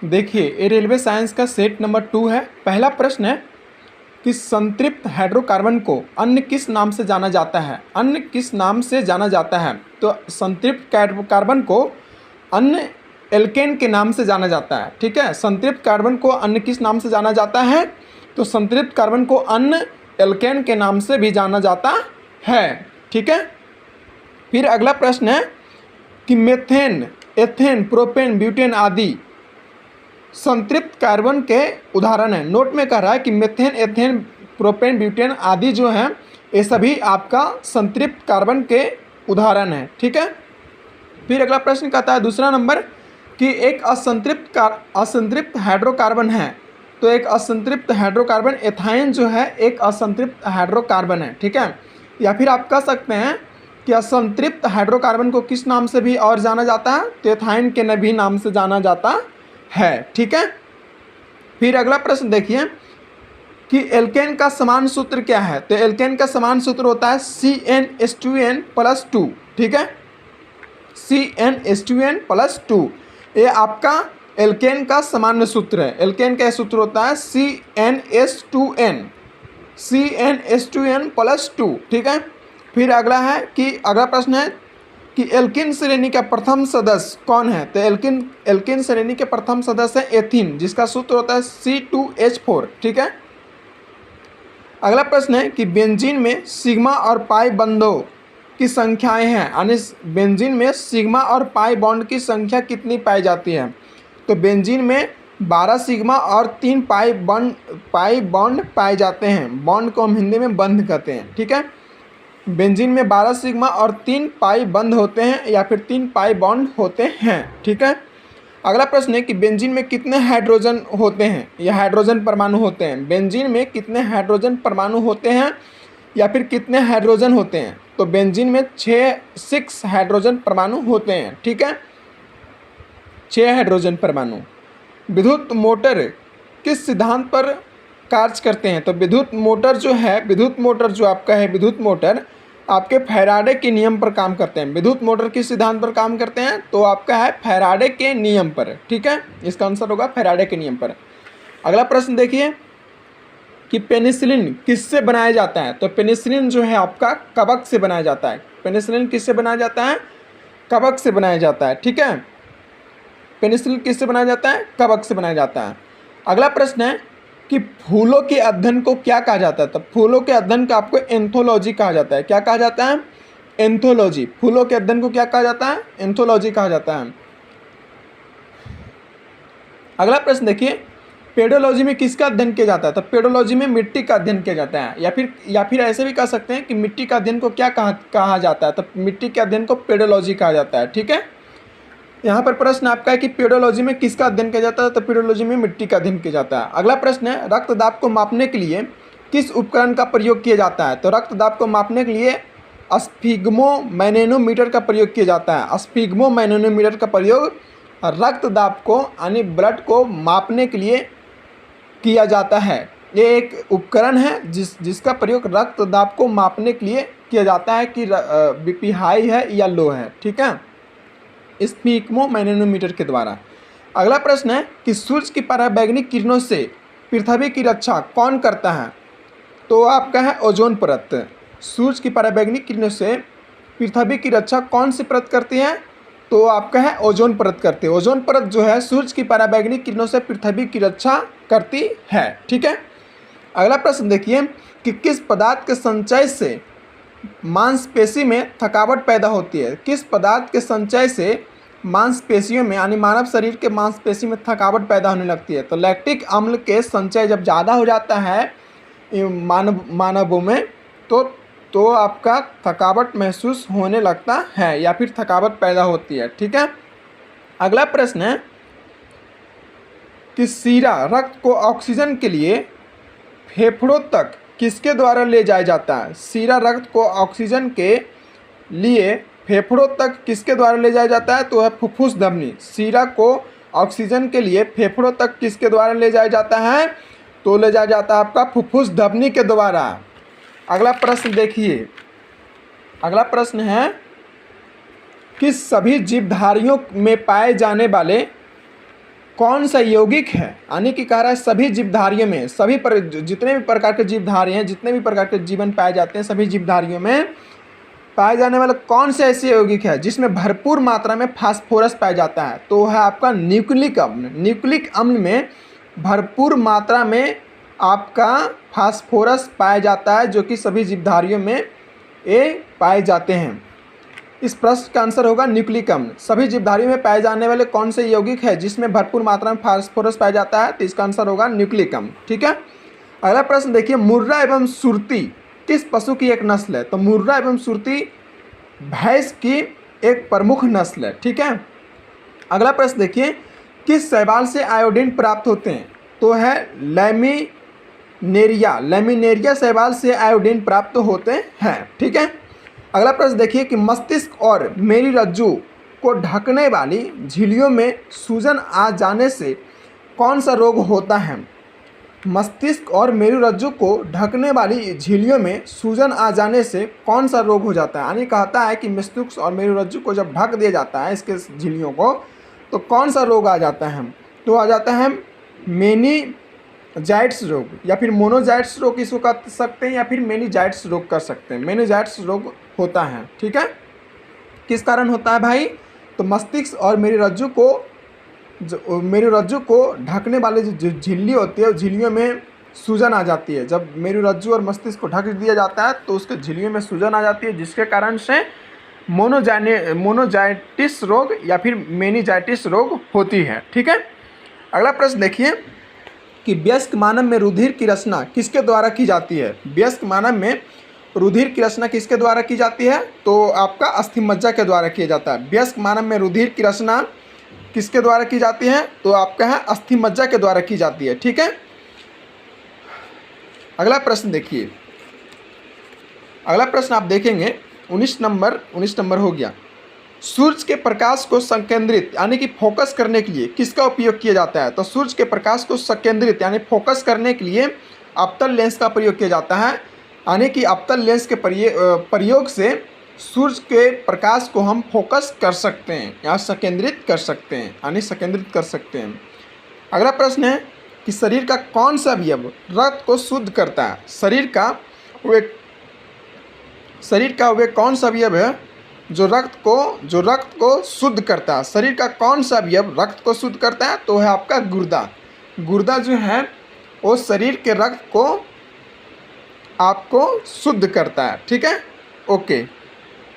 देखिए ये railway science का सेट नंबर 2 है। पहला प्रश्न है कि संतृप्त हाइड्रोकार्बन को अन्य किस नाम से जाना जाता है। अन्य किस नाम से जाना जाता है? तो संतृप्त कार्बन को अन्य एल्केन के नाम से जाना जाता है। ठीक है, संतृप्त कार्बन को अन्य किस नाम से जाना जाता है? तो संतृप्त कार्बन को अन्य एल्केन के नाम से भी जाना जाता है। ठीक है, फिर अगला प्रश्न है कि मेथेन, एथेन, प्रोपेन, ब्यूटेन आदि संतृप्त कार्बन के उदाहरण हैं। नोट में कह रहा है कि मेथेन, एथेन, प्रोपेन, ब्यूटेन आदि जो हैं ये सभी आपका संतृप्त कार्बन के उदाहरण हैं। ठीक है, फिर अगला प्रश्न कहता है दूसरा नंबर कि एक असंतृप्त हाइड्रोकार्बन है। तो एक असंतृप्त हाइड्रोकार्बन एथाइन जो है एक असंतृप्त हाइड्रोकार्बन है। ठीक है, या फिर आप कह सकते हैं कि असंतृप्त हाइड्रोकार्बन को किस नाम से भी और जाना जाता है? तो एथाइन के भी नाम से जाना जाता है। ठीक है, फिर अगला प्रश्न देखिए कि एल्केन का समान सूत्र क्या है। तो एल्केन का समान सूत्र होता है CnH2n+2। ठीक है, CnH2n+2 ये आपका एल्केन का सामान्य सूत्र है। एल्केन का सूत्र होता है CnH2n+2। ठीक है, फिर अगला है कि अगला प्रश्न है कि एल्किन श्रेणी का प्रथम सदस्य कौन है। तो एल्किन श्रेणी के प्रथम सदस्य है एथीन, जिसका सूत्र होता है C2H4। ठीक है, अगला प्रश्न है कि बेंजीन में सिग्मा और पाई बंधों की संख्याएं हैं, यानी बेंजीन में सिग्मा और पाई बॉन्ड की संख्या कितनी पाई जाती है। तो बेंजीन में 12 सिग्मा और 3 पाई बॉन्ड पाए जाते हैं। बॉन्ड को हम हिंदी में बंध कहते हैं। ठीक है, बेंजीन में 12 सिग्मा और 3 पाई बंध होते हैं या फिर 3 पाई बॉन्ड होते हैं। ठीक है, अगला प्रश्न है कि बेंजीन में कितने हाइड्रोजन होते हैं या हाइड्रोजन परमाणु होते हैं। बेंजीन में कितने हाइड्रोजन परमाणु होते हैं या फिर कितने हाइड्रोजन होते हैं। तो बेंजीन में 6 हाइड्रोजन परमाणु होते हैं। ठीक है, 6 हाइड्रोजन परमाणु। विद्युत मोटर किस सिद्धांत पर कार्य करते हैं। तो विद्युत मोटर जो आपका है, विद्युत मोटर आपके फैराडे के नियम पर काम करते हैं। विद्युत मोटर किस सिद्धांत पर काम करते हैं? तो आपका है फैराडे के नियम पर। ठीक है, इसका आंसर होगा फैराडे के नियम पर। अगला प्रश्न देखिए कि पेनिसिलिन किससे बनाया जाता है। तो पेनिसिलिन जो है आपका कवक से बनाया जाता है। पेनिसिलिन किससे बनाया जाता है? कवक से बनाया जाता है। ठीक है, पेनिसिलिन किससे बनाया जाता है? कवक से बनाया जाता है। अगला प्रश्न है कि फूलों के अध्ययन को क्या कहा जाता है। तो फूलों के अध्ययन का आपको एंथोलॉजी कहा जाता है। क्या कहा जाता है? एंथोलॉजी। फूलों के अध्ययन को क्या कहा जाता है? एंथोलॉजी कहा जाता है। अगला प्रश्न देखिए, पेडोलॉजी में किसका अध्ययन किया जाता है। तो पेडोलॉजी में मिट्टी का अध्ययन किया जाता है, या फिर ऐसे भी कह सकते हैं कि मिट्टी का अध्ययन को क्या कहा जाता है। तो मिट्टी के अध्ययन को पेडोलॉजी कहा जाता है। ठीक है, यहाँ पर प्रश्न आपका है कि पेडोलॉजी में किसका अध्ययन किया जाता है। तो पेडोलॉजी में मिट्टी का अध्ययन किया जाता है। अगला प्रश्न है रक्तदाब को मापने के लिए किस उपकरण का प्रयोग किया जाता है। तो रक्तदाब को मापने के लिए स्फिग्मोमैनोमीटर का प्रयोग किया जाता है। स्फिग्मोमैनोमीटर का प्रयोग रक्तदाब को यानी ब्लड को मापने के लिए किया जाता है। ये एक उपकरण है जिसका प्रयोग रक्तदाब को मापने के लिए किया जाता है कि बीपी हाई है या लो है। ठीक है, स्फिग्मोमैनोमीटर के द्वारा। अगला प्रश्न है कि सूर्य की पराबैंगनी किरणों से पृथ्वी की रक्षा कौन करता है। तो आपका है ओजोन परत। सूर्य की पराबैंगनी किरणों से पृथ्वी की रक्षा कौन सी परत करती है। तो आपका है ओजोन परत करती है। ओजोन परत जो है सूर्य की पराबैंगनी किरणों से पृथ्वी की रक्षा करती है। ठीक है, अगला प्रश्न देखिए कि किस पदार्थ के संचय से मांसपेशी में थकावट पैदा होती है। किस पदार्थ के संचय से मांसपेशियों में यानी मानव शरीर के मांसपेशी में थकावट पैदा होने लगती है। तो लैक्टिक अम्ल के संचय जब ज़्यादा हो जाता है मानवों में तो आपका थकावट महसूस होने लगता है या फिर थकावट पैदा होती है। ठीक है, अगला प्रश्न है कि शीरा रक्त को ऑक्सीजन के लिए फेफड़ों तक किसके द्वारा ले जाया जाता है। शीरा रक्त को ऑक्सीजन के लिए फेफड़ों तक किसके द्वारा ले जाया जाता है। तो है फुफ्फुस धमनी। शीरा को ऑक्सीजन के लिए फेफड़ों तक किसके द्वारा ले जाया जाता है। तो ले जाया जाता है आपका फुफ्फुस धमनी के द्वारा। अगला प्रश्न देखिए, अगला प्रश्न है कि सभी जीवधारियों में पाए जाने वाले कौन सा यौगिक है, यानी कि कह रहा है सभी जीवधारियों में, जितने भी प्रकार के जीवधारी हैं, जितने भी प्रकार के जीवन पाए जाते हैं, सभी जीवधारियों में पाए जाने वाला कौन से ऐसे यौगिक है जिसमें भरपूर मात्रा में फास्फोरस पाया जाता है? तो है आपका न्यूक्लिक अम्ल। न्यूक्लिक अम्ल में भरपूर मात्रा में आपका फास्फोरस पाया जाता है, जो कि सभी जीवधारियों में ये पाए जाते हैं। इस प्रश्न का आंसर होगा न्यूक्लिक अम्ल। सभी जीवधारियों में पाए जाने वाले कौन से यौगिक है जिसमें भरपूर मात्रा में फास्फोरस पाया जाता है? तो इसका आंसर होगा न्यूक्लिक अम्ल। ठीक है, अगला प्रश्न देखिए, मुर्रा एवं सुरती किस पशु की एक नस्ल है? तो मुर्रा एवं सुरती भैंस की एक प्रमुख नस्ल है। ठीक है, अगला प्रश्न देखिए, किस शैवाल से आयोडीन प्राप्त होते हैं? तो है लैमिनेरिया। लैमिनेरिया शैवाल से आयोडीन प्राप्त होते हैं। ठीक है, अगला प्रश्न देखिए कि मस्तिष्क और मेरुरज्जु को ढकने वाली झिल्लियों में सूजन आ जाने से कौन सा रोग होता है? मस्तिष्क और मेरुरज्जु को ढकने वाली झिल्लियों में सूजन आ जाने से कौन सा रोग हो जाता है? यानी कहता है कि मस्तिष्क और मेरुरज्जु को जब ढक दिया जाता है इसके झिल्लियों को, तो कौन सा रोग आ जाता है? तो आ जाता है मेनिंजाइटिस रोग, या फिर मोनोजाइटिस रोग इसको कह सकते हैं, या फिर मेनिंजाइटिस रोग कर सकते हैं। मेनिंजाइटिस रोग होता है। ठीक है, किस कारण होता है भाई? तो मस्तिष्क और मेरुरज्जु को ढकने वाले जो झिल्ली होती है, झिल्लियों में सूजन आ जाती है। जब मेरुरज्जु और मस्तिष्क को ढक दिया जाता है तो उसके झिल्लियों में सूजन आ जाती है, जिसके कारण से मोनोजाइटिस रोग या फिर मेनिंजाइटिस रोग होती है। ठीक है, अगला प्रश्न देखिए कि वयस्क मानव में रुधिर की रचना किसके द्वारा की जाती है? वयस्क मानव में रुधिर की रचना किसके द्वारा की जाती है? तो आपका अस्थिमज्जा के द्वारा किया जाता है। वयस्क मानव में रुधिर की रचना किसके द्वारा की जाती है? तो आपका है अस्थिमज्जा के द्वारा की जाती है। ठीक है, अगला प्रश्न देखिए, अगला प्रश्न आप देखेंगे 19 नंबर हो गया। सूर्य के प्रकाश को संकेंद्रित यानी कि फोकस करने के लिए किसका उपयोग किया जाता है? तो सूर्य के प्रकाश को संकेंद्रित यानी फोकस करने के लिए अवतल लेंस का प्रयोग किया जाता है। यानी कि अवतल लेंस के प्रयोग से सूर्य के प्रकाश को हम फोकस कर सकते हैं या संकेंद्रित कर सकते हैं, यानी संकेंद्रित कर सकते हैं। अगला प्रश्न है कि शरीर का कौन सा अवयव रक्त को शुद्ध करता है? शरीर का वे कौन सा अवयव है जो रक्त को शुद्ध करता है? शरीर का कौन सा अवयव रक्त को शुद्ध करता है? तो है आपका गुर्दा। गुर्दा जो है वो शरीर के रक्त को आपको शुद्ध करता है। ठीक है, ओके।